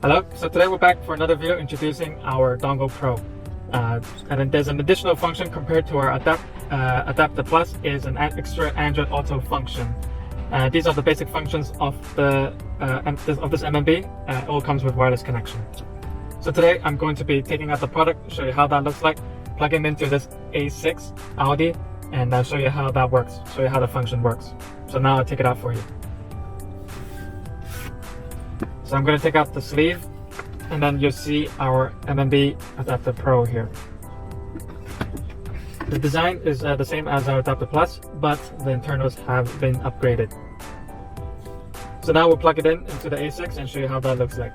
Hello, so today we're back for another video introducing our Dongle Pro. And then there's an additional function compared to our Adapter Plus is an extra Android Auto function. These are the basic functions of this MMB. It all comes with wireless connection. So today I'm going to be taking out the product, show you how that looks like, plug it into this A6 Audi, and I'll show you how that works, show you how the function works. So now I'll take it out for you. So I'm going to take out the sleeve, and then you'll see our MMB Adapter Pro here. The design is the same as our Adapter Plus, but the internals have been upgraded. So now we'll plug it into the A6 and show you how that looks like.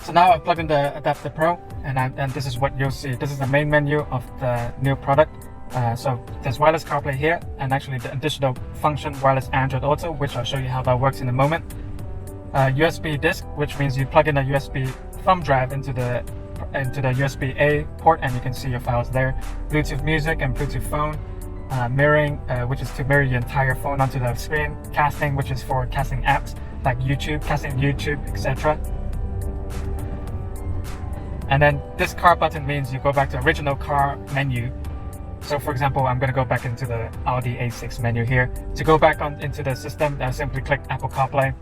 So now I've plugged in the Adapter Pro, and this is what you'll see. This is the main menu of the new product. So there's wireless CarPlay here, and actually the additional function wireless Android Auto, which I'll show you how that works in a moment. USB disk, which means you plug in a USB thumb drive into the USB-A port, and you can see your files there. Bluetooth music and Bluetooth phone. Mirroring, which is to mirror your entire phone onto the screen. Casting, which is for casting apps like YouTube, etc. And then this car button means you go back to original car menu. So for example, I'm going to go back into the Audi A6 menu here. To go back into the system, I simply click Apple CarPlay.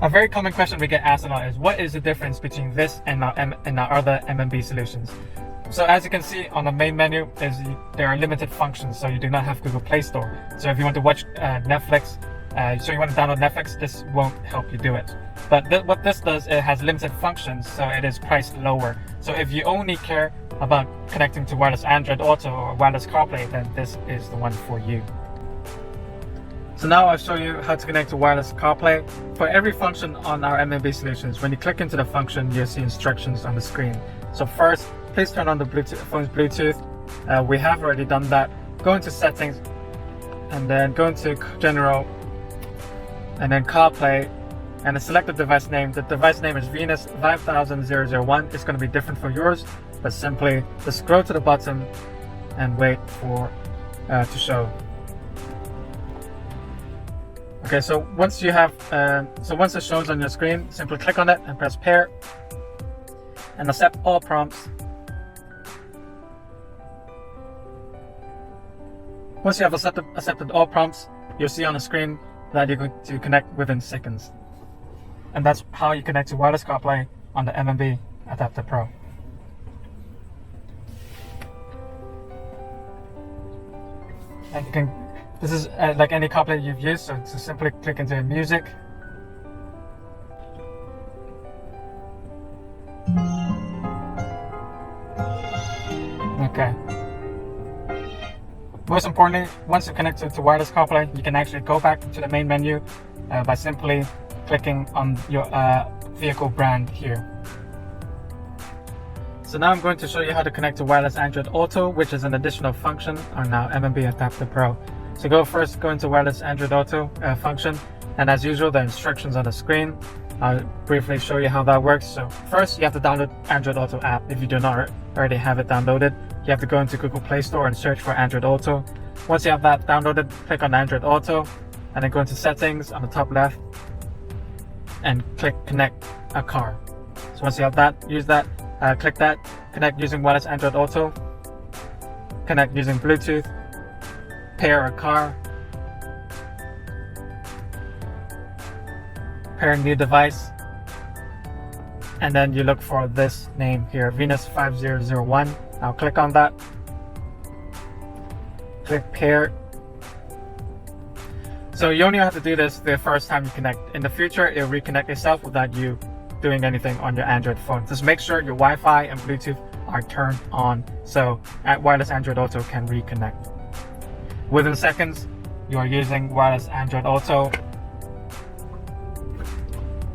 A very common question we get asked a lot is, what is the difference between this and our other MMB solutions? So as you can see on the main menu, there are limited functions, so you do not have Google Play Store. So if you want to watch Netflix, so you want to download Netflix, this won't help you do it. But what this does, it has limited functions, so it is priced lower. So if you only care about connecting to wireless Android Auto or wireless CarPlay, then this is the one for you. So now I'll show you how to connect to wireless CarPlay. For every function on our MMB solutions, when you click into the function, you'll see instructions on the screen. So first, please turn on the phone's Bluetooth. We have already done that. Go into settings, and then go into general, and then CarPlay, and select the device name. The device name is Venus 50001. It's going to be different for yours, but simply just scroll to the bottom and wait for to show. Okay, so once you have, once it shows on your screen, simply click on it and press pair, and accept all prompts. Once you have accepted all prompts, you'll see on the screen that you're going to connect within seconds. And that's how you connect to wireless CarPlay on the MMB Adapter Pro. And you can, this is like any CarPlay you've used, so simply click into music. Okay. Most importantly, once you connect to wireless CarPlay, you can actually go back to the main menu by simply clicking on your vehicle brand here. So now I'm going to show you how to connect to wireless Android Auto, which is an additional function on our MMB Adapter Pro. So go into wireless Android Auto function, and as usual, the instructions on the screen. I'll briefly show you how that works. So first, you have to download Android Auto app. If you do not already have it downloaded, you have to go into Google Play Store and search for Android Auto. Once you have that downloaded, click on Android Auto, and then go into settings on the top left, and click connect a car. So once you have that, click that, connect using wireless Android Auto, connect using Bluetooth, pair a car, pair a new device, and then you look for this name here, Venus 5001. I'll click on that, click pair. So you only have to do this the first time you connect. In the future, it'll reconnect itself without you doing anything on your Android phone. Just make sure your Wi-Fi and Bluetooth are turned on so wireless Android Auto can reconnect. Within seconds, you are using wireless Android Auto.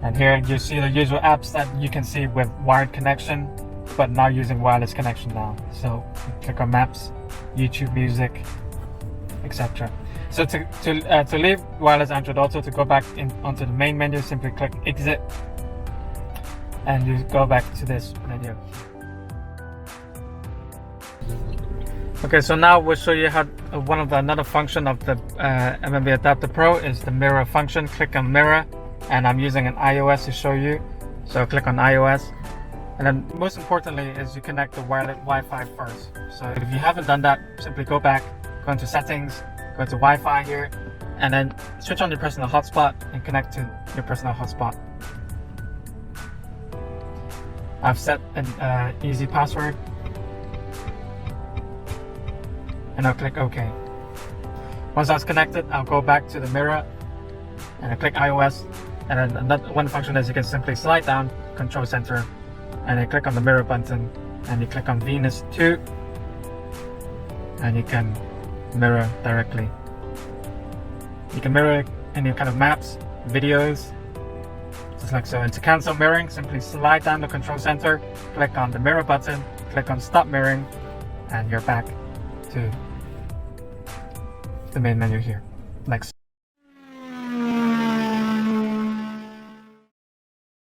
And here you see the usual apps that you can see with wired connection, but now using wireless connection now. So click on Maps, YouTube Music, etc. So to leave wireless Android Auto, to go back onto the main menu, simply click exit and you go back to this menu. Okay, so now we'll show you how another function of the MMB Adapter Pro is the mirror function. Click on mirror, and I'm using an iOS to show you. So click on iOS, and then most importantly is you connect the wireless Wi-Fi first. So if you haven't done that, simply go back, go into settings, go to Wi-Fi here, and then switch on your personal hotspot and connect to your personal hotspot. I've set an easy password, and I'll click OK. Once that's connected, I'll go back to the mirror and I click iOS, and then another one function is you can simply slide down Control Center and you click on the mirror button and you click on Venus 2 and you can mirror directly. You can mirror any kind of maps, videos, just like so. And to cancel mirroring, simply slide down the Control Center, click on the mirror button, click on Stop Mirroring, and you're back to the main menu here, like so.